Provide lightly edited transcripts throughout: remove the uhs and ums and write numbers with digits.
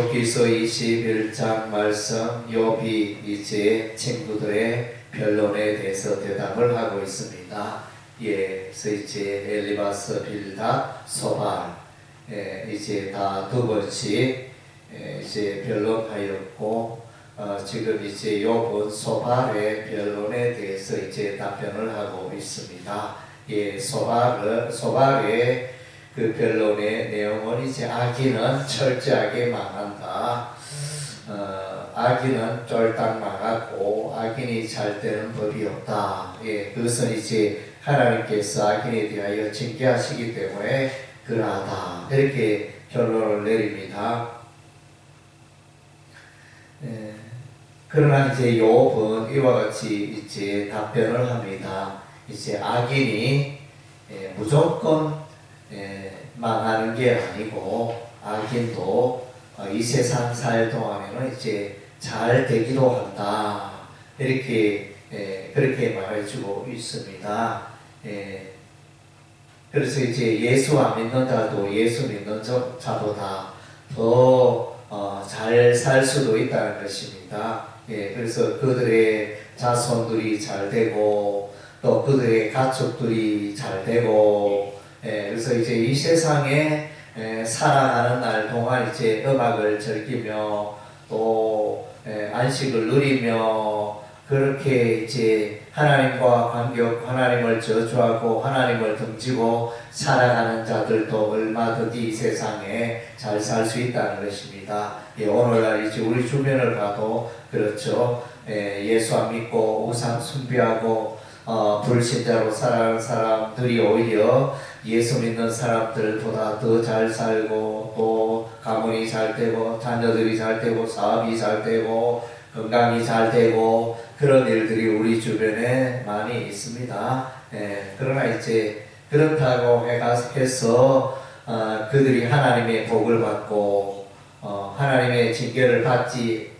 욥기서 21장 말씀, 욥이 이제 친구들의 변론에 대해서 대답을 하고 있습니다. 그래서 이제 엘리바스, 빌닷, 소발, 이제 다 두 번씩 이제 변론하였고, 지금 이제 욥은 소발의 변론에 대해서 이제 답변을 하고 있습니다. 소발의 그 변론의 내용은 이제 악인은 철저하게 망한다. 악인은 쫄딱 망하고 악인이 잘 되는 법이 없다. 그것은 이제 하나님께서 악인에 대하여 징계하시기 때문에 그러하다. 이렇게 결론을 내립니다. 그러나 이제 욥은 이와 같이 이제 답변을 합니다. 이제 악인이 무조건 망하는 게 아니고 악인도 이 세상 살 동안에는 이제 잘 되기도 한다. 이렇게 그렇게 말해주고 있습니다. 그래서 이제 예수 안 믿는 자도 예수 믿는 자보다 더 잘 살 수도 있다는 것입니다. 그래서 그들의 자손들이 잘 되고 또 그들의 가족들이 잘 되고, 그래서 이제 이 세상에 살아가는 날 동안 이제 음악을 즐기며 또 안식을 누리며 그렇게 이제 하나님과 관계없고 하나님을 저주하고 하나님을 등지고 살아가는 자들도 얼마든지 이 세상에 잘 살 수 있다는 것입니다. 오늘날 이제 우리 주변을 봐도 그렇죠. 예수 안 믿고 우상 숭배하고 불신자로 살아가는 사람들이 오히려 예수 믿는 사람들보다 더 잘 살고 또 가문이 잘 되고 자녀들이 잘 되고 사업이 잘 되고 건강이 잘 되고 그런 일들이 우리 주변에 많이 있습니다. 그러나 이제 그렇다고 해서 그들이 하나님의 복을 받고 하나님의 징계를 받지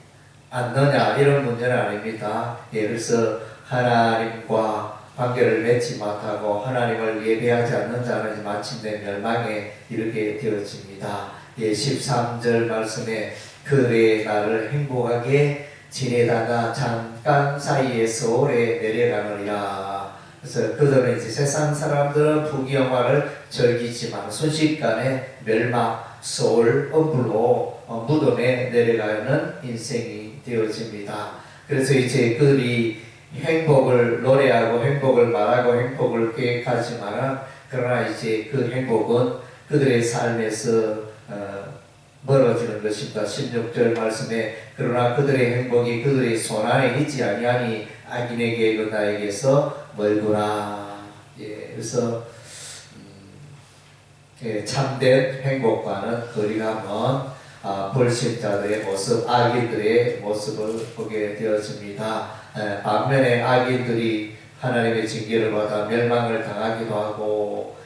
않느냐 이런 문제는 아닙니다. 그래서 하나님과 관계를 맺지 못하고 하나님을 예배하지 않는 자는 마침내 멸망에 이르게 되어집니다. 13절 말씀에 그들의 날을 행복하게 지내다가 잠깐 사이에 소홀에 내려가느니라. 그래서 그들은 이제 세상 사람들은 부귀영화를 즐기지만 순식간에 멸망, 소홀, 엄불로 무덤에 내려가는 인생이 되어집니다. 그래서 이제 그들이 행복을 노래하고 행복을 말하고 행복을 계획하지만 그러나 이제 그 행복은 그들의 삶에서 멀어지는 것입니다. 16절 말씀에 그러나 그들의 행복이 그들의 손안에 있지 아니하니 악인의 계획은 나에게서 멀구나. 그래서 참된 행복과는 거리가 먼 불신자들의 모습, 악인들의 모습을 보게 되어집니다. 반면에 악인들이 하나님의 징계를 받아 멸망을 당하기도 하고,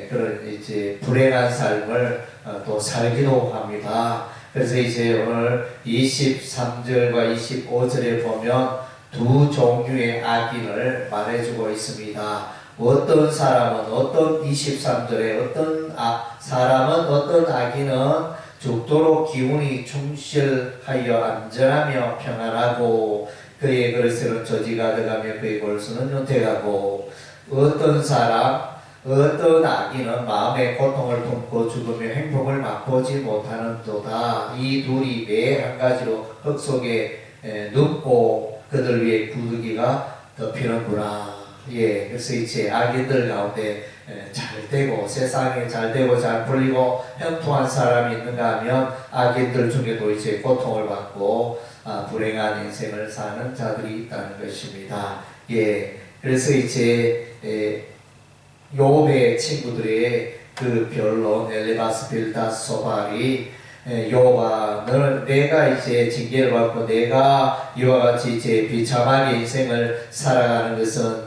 그런 이제 불행한 삶을 또 살기도 합니다. 그래서 이제 오늘 23절과 25절에 보면 두 종류의 악인을 말해주고 있습니다. 어떤 사람은 어떤 23절에 어떤 사람은 어떤 악인은 죽도록 기운이 충실하여 안전하며 평안하고 그의 그릇에는 저지 가득하며 그의 골수는 윤택하고 어떤 사람 어떤 악인은 마음의 고통을 품고 죽으며 행복을 맛보지 못하는도다. 이 둘이 매 한 가지로 흙 속에 눕고 그들 위에 구더기가 덮이는구나. 그래서 이제 악인들 가운데 잘 되고 세상에 잘 되고 잘 풀리고 형통한 사람이 있는가 하면 악인들 중에도 이제 고통을 받고 불행한 인생을 사는 자들이 있다는 것입니다. 그래서 이제 욥의 친구들의 그 변론 엘리바스, 빌닷, 소발이 욥아 너는 내가 이제 징계를 받고 내가 이와 같이 이제 비참하게 인생을 살아가는 것은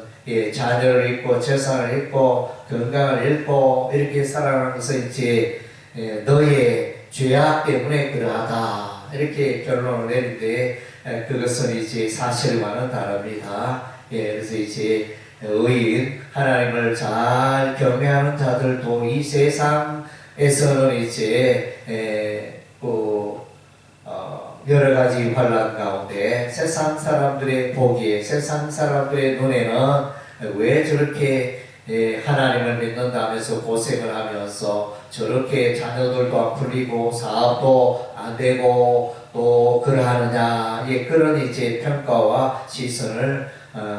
자녀를 잃고 재산을 잃고 건강을 잃고 이렇게 살아가는 것은 이제 너의 죄악 때문에 그러하다. 이렇게 결론을 내리는데 그것은 이제 사실과는 다릅니다. 그래서 이제 의인 하나님을 잘 경외하는 자들도 이 세상에서는 이제 여러 가지 환란 가운데 세상 사람들의 보기에, 세상 사람들의 눈에는 왜 저렇게 하나님을 믿는다면서 고생을 하면서 저렇게 자녀들도 안 풀리고 사업도 안 되고 또 그러하느냐, 그런 이제 평가와 시선을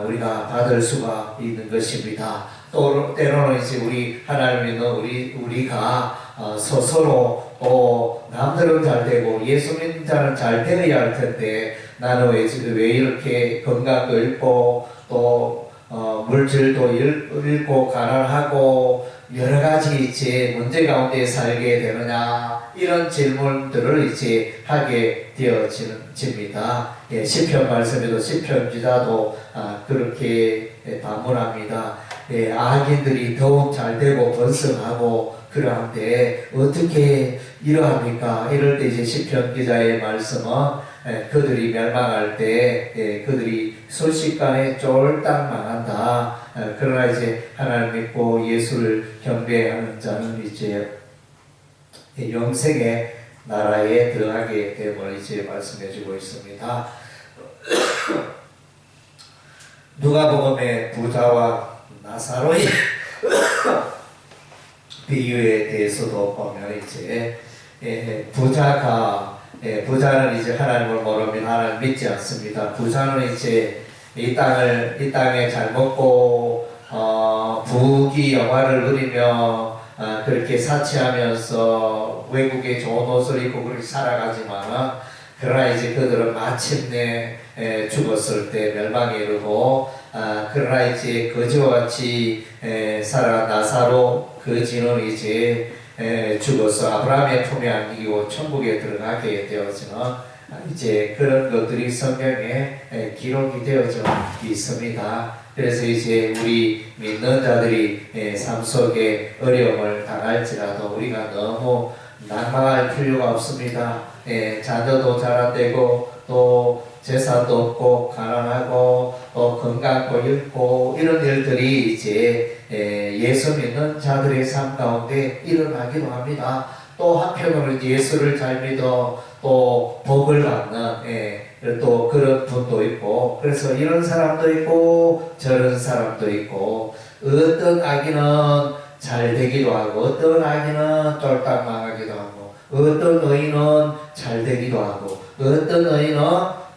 우리가 받을 수가 있는 것입니다. 또 때로는 이제 우리 하나님 믿는 우리가 서로 남들은 잘 되고 예수 믿는 자는 잘 되어야 할 텐데 나는 왜 이렇게 건강도 잃고 또 물질도 잃고 가난하고 여러 가지 이제 문제 가운데 살게 되느냐, 이런 질문들을 이제 하게 되어집니다. 시편 말씀에도 시편 기자도 그렇게 반문합니다. 악인들이 더욱 잘되고 번성하고 그러한데 어떻게 이러합니까? 이럴 때 이제 시편 기자의 말씀은 그들이 멸망할 때 그들이 순식간에 쫄딱 망한다. 그러나 이제 하나님 믿고 예수를 경배하는 자는 이제 영생의 나라에 들어가게 됨을 이제 말씀해주고 있습니다. 누가복음의 부자와 나사로의 비유에 대해서도 보면 이제 부자는 이제 하나님을 모르면 하나님 믿지 않습니다. 부자는 이제 이 땅에 잘 먹고 부귀 영화를 누리며 그렇게 사치하면서 외국에 좋은 옷을 입고 그렇게 살아가지만 그러나 이제 그들은 마침내 죽었을 때 멸망에 이르고 그러나 이제 거지와 같이 살아간 나사로 거지는 이제 죽어서 아브라함의 품에 안기고 천국에 들어가게 되어지는 이제 그런 것들이 성경에 기록이 되어져 있습니다. 그래서 이제 우리 믿는 자들이 삶 속에 어려움을 당할지라도 우리가 너무 낙망할 필요가 없습니다. 자녀도 잘 안 되고 또 재산도 없고 가난하고 또 건강도 잃고 이런 일들이 이제 예수 믿는 자들의 삶 가운데 일어나기도 합니다. 또 한편으로 예수를 잘 믿어 또 복을 받는 또 그런 분도 있고, 그래서 이런 사람도 있고 저런 사람도 있고, 어떤 악인은 잘 되기도 하고 어떤 악인은 쫄딱 망하기도 하고 어떤 의인은 잘 되기도 하고 어떤 의인은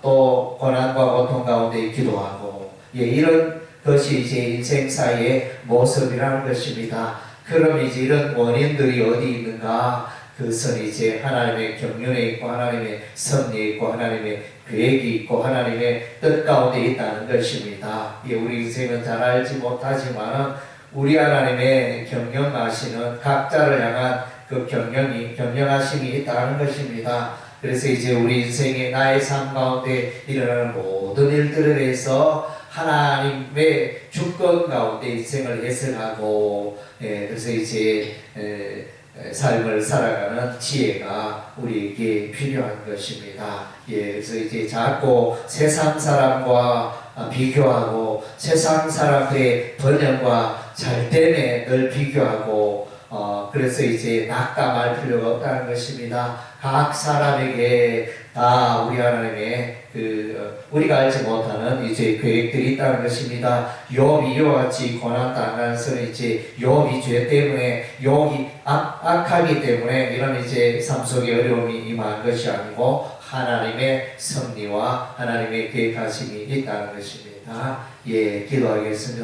또 고난과 고통 가운데 있기도 하고, 이런 것이 이제 인생사의 모습이라는 것입니다. 그럼 이제 이런 원인들이 어디 있는가? 그것은 이제 하나님의 경륜에 있고 하나님의 섭리에 있고 하나님의 계획이 있고 하나님의 뜻 가운데 있다는 것입니다. 우리 인생은 잘 알지 못하지만 우리 하나님의 경영하시는 각자를 향한 그 경영하심이 있다는 것입니다. 그래서 이제 우리 인생의 나의 삶 가운데 일어나는 모든 일들에 대해서 하나님의 주권 가운데 인생을 해석하고 그래서 이제 삶을 살아가는 지혜가 우리에게 필요한 것입니다. 그래서 이제 자꾸 세상 사람과 비교하고 세상 사람들의 번영과 잘됨에 늘 비교하고 그래서 이제 낙담할 필요가 없다는 것입니다. 각 사람에게 다 우리 하나님의 우리가 알지 못하는 이제 계획들이 있다는 것입니다. 욥이 이와 같이 고난 당하면서 이제 욥이 죄 때문에 욥이 악하기 때문에 이런 이제 삶 속에 어려움이 임한 것이 아니고 하나님의 섭리와 하나님의 계획하심이 있다는 것입니다. 기도하겠습니다.